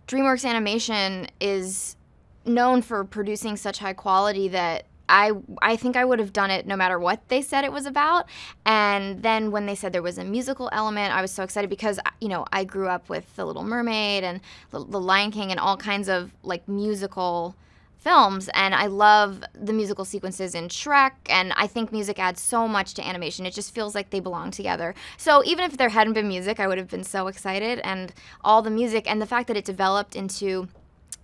DreamWorks Animation is known for producing such high quality that I think I would have done it no matter what they said it was about. And then when they said there was a musical element, I was so excited because, I grew up with The Little Mermaid and The Lion King and all kinds of like musical films, and I love the musical sequences in Shrek, and I think music adds so much to animation. It just feels like they belong together. So even if there hadn't been music, I would have been so excited, and all the music and the fact that it developed into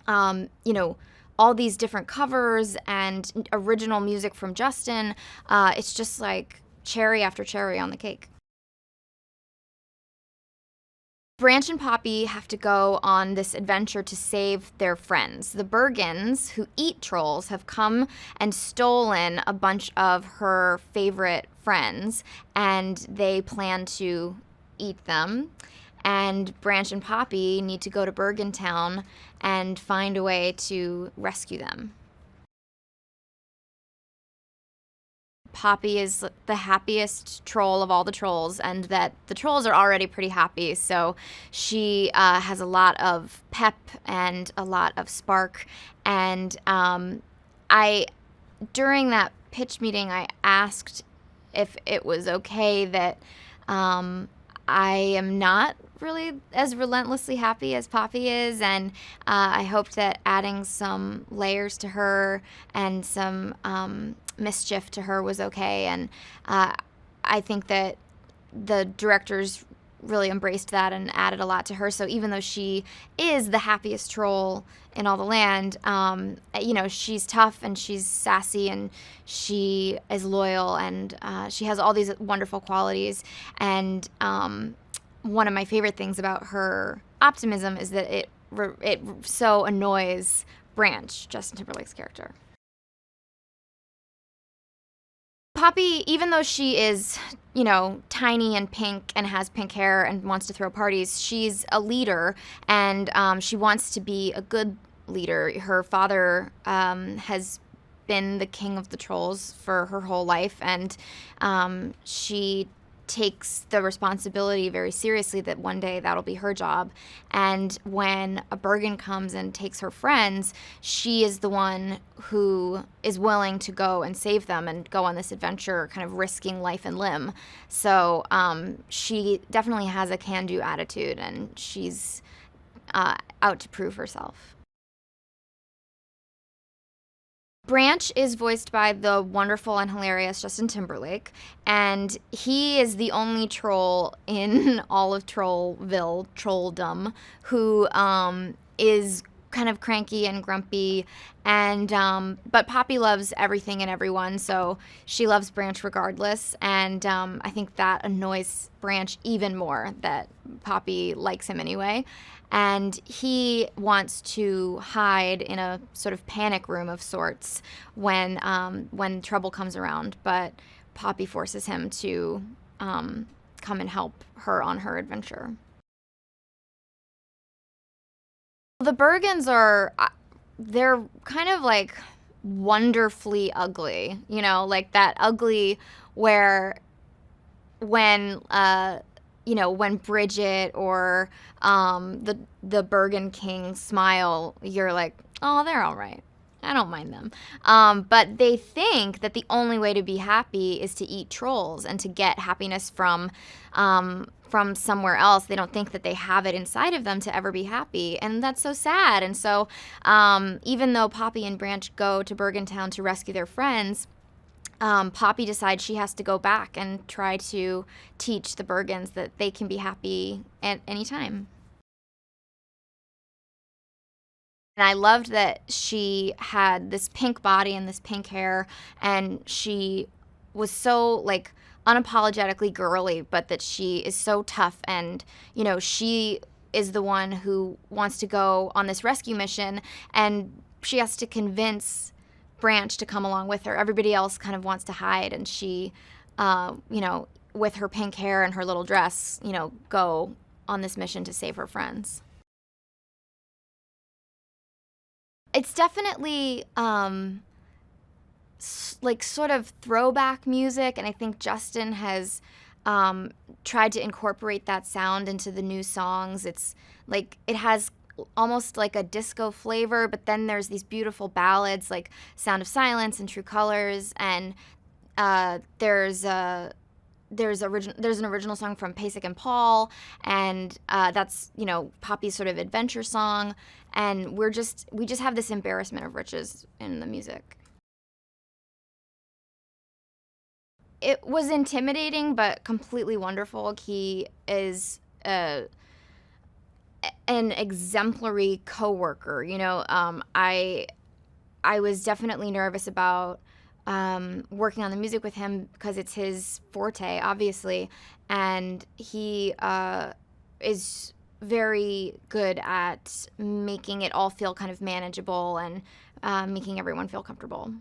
all these different covers and original music from Justin, it's just like cherry after cherry on the cake. Branch and Poppy have to go on this adventure to save their friends. The Bergens, who eat trolls, have come and stolen a bunch of her favorite friends, and they plan to eat them. And Branch and Poppy need to go to Bergen Town and find a way to rescue them. Poppy is the happiest troll of all the trolls, and that the trolls are already pretty happy, so she has a lot of pep and a lot of spark. And I, during that pitch meeting, I asked if it was okay that I am not really as relentlessly happy as Poppy is, and I hoped that adding some layers to her and some mischief to her was okay. And I think that the directors really embraced that and added a lot to her. So even though she is the happiest troll in all the land, she's tough and she's sassy and she is loyal, and she has all these wonderful qualities. And one of my favorite things about her optimism is that it so annoys Branch, Justin Timberlake's character. Poppy, even though she is, tiny and pink and has pink hair and wants to throw parties, she's a leader, and she wants to be a good leader. Her father has been the king of the trolls for her whole life, and she takes the responsibility very seriously that one day that'll be her job. And when a Bergen comes and takes her friends, she is the one who is willing to go and save them and go on this adventure, kind of risking life and limb. So she definitely has a can-do attitude, and she's out to prove herself. Branch is voiced by the wonderful and hilarious Justin Timberlake, and he is the only troll in all of Trollville, trolldom, who is kind of cranky and grumpy, and but Poppy loves everything and everyone, so she loves Branch regardless, and I think that annoys Branch even more that Poppy likes him anyway. And he wants to hide in a sort of panic room of sorts when trouble comes around, but Poppy forces him to come and help her on her adventure. The Bergens they're kind of like wonderfully ugly, like that ugly where when when Bridget or the Bergen King smile, you're like, oh, they're all right. I don't mind them. But they think that the only way to be happy is to eat trolls and to get happiness from somewhere else. They don't think that they have it inside of them to ever be happy, and that's so sad. And so even though Poppy and Branch go to Bergen Town to rescue their friends, Poppy decides she has to go back and try to teach the Bergens that they can be happy at any time. And I loved that she had this pink body and this pink hair, and she was so like unapologetically girly, but that she is so tough, and she is the one who wants to go on this rescue mission, and she has to convince Branch to come along with her. Everybody else kind of wants to hide, and she, with her pink hair and her little dress, go on this mission to save her friends. It's definitely like sort of throwback music, and I think Justin has tried to incorporate that sound into the new songs. It's like it has almost like a disco flavor, but then there's these beautiful ballads like Sound of Silence and True Colors, and there's an original song from Pasek and Paul, and that's, you know, Poppy's sort of adventure song, and we just have this embarrassment of riches in the music. It was intimidating, but completely wonderful. He is an exemplary coworker. You know, I was definitely nervous about working on the music with him because it's his forte, obviously, and he is very good at making it all feel kind of manageable and making everyone feel comfortable.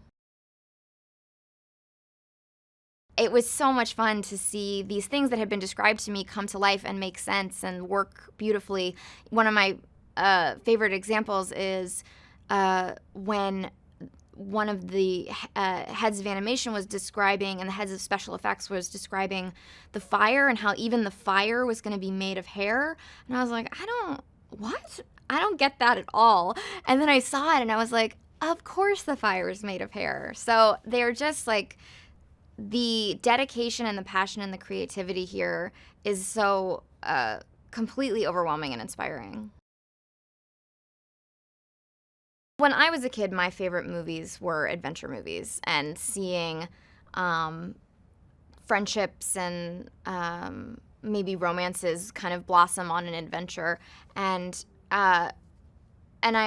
It was so much fun to see these things that had been described to me come to life and make sense and work beautifully. One of my favorite examples is when one of the heads of animation was describing, and the heads of special effects was describing the fire and how even the fire was going to be made of hair. And I was like, I don't get that at all. And then I saw it and I was like, of course the fire is made of hair. So they're just like, the dedication and the passion and the creativity here is so completely overwhelming and inspiring. When I was a kid, my favorite movies were adventure movies, and seeing friendships and maybe romances kind of blossom on an adventure. And I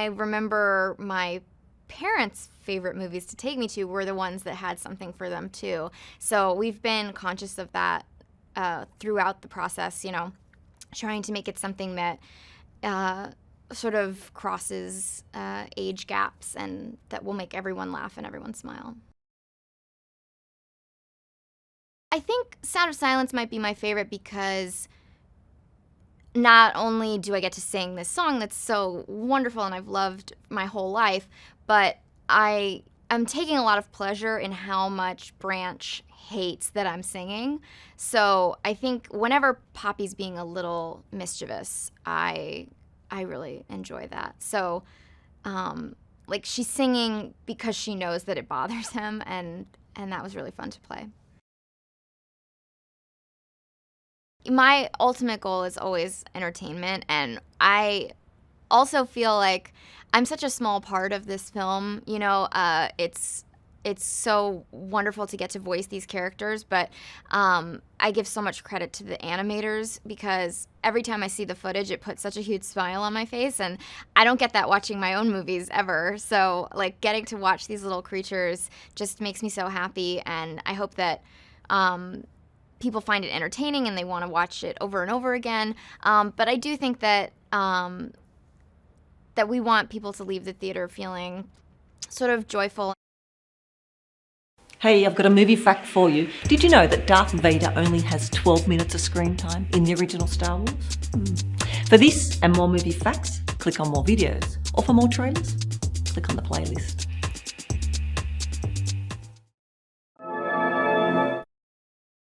remember my parents' favorite movies to take me to were the ones that had something for them too. So we've been conscious of that throughout the process, you know, trying to make it something that sort of crosses age gaps and that will make everyone laugh and everyone smile. I think Sound of Silence might be my favorite because not only do I get to sing this song that's so wonderful and I've loved my whole life, but I'm taking a lot of pleasure in how much Branch hates that I'm singing. So I think whenever Poppy's being a little mischievous, I really enjoy that. So like, she's singing because she knows that it bothers him, and that was really fun to play. My ultimate goal is always entertainment, and I also feel like I'm such a small part of this film. You know, it's so wonderful to get to voice these characters, but I give so much credit to the animators, because every time I see the footage, it puts such a huge smile on my face, and I don't get that watching my own movies ever. So, like, getting to watch these little creatures just makes me so happy, and I hope that people find it entertaining and they want to watch it over and over again. But I do think that that we want people to leave the theater feeling sort of joyful. Hey, I've got a movie fact for you. Did you know that Darth Vader only has 12 minutes of screen time in the original Star Wars? For this and more movie facts, click on more videos. Or for more trailers, click on the playlist.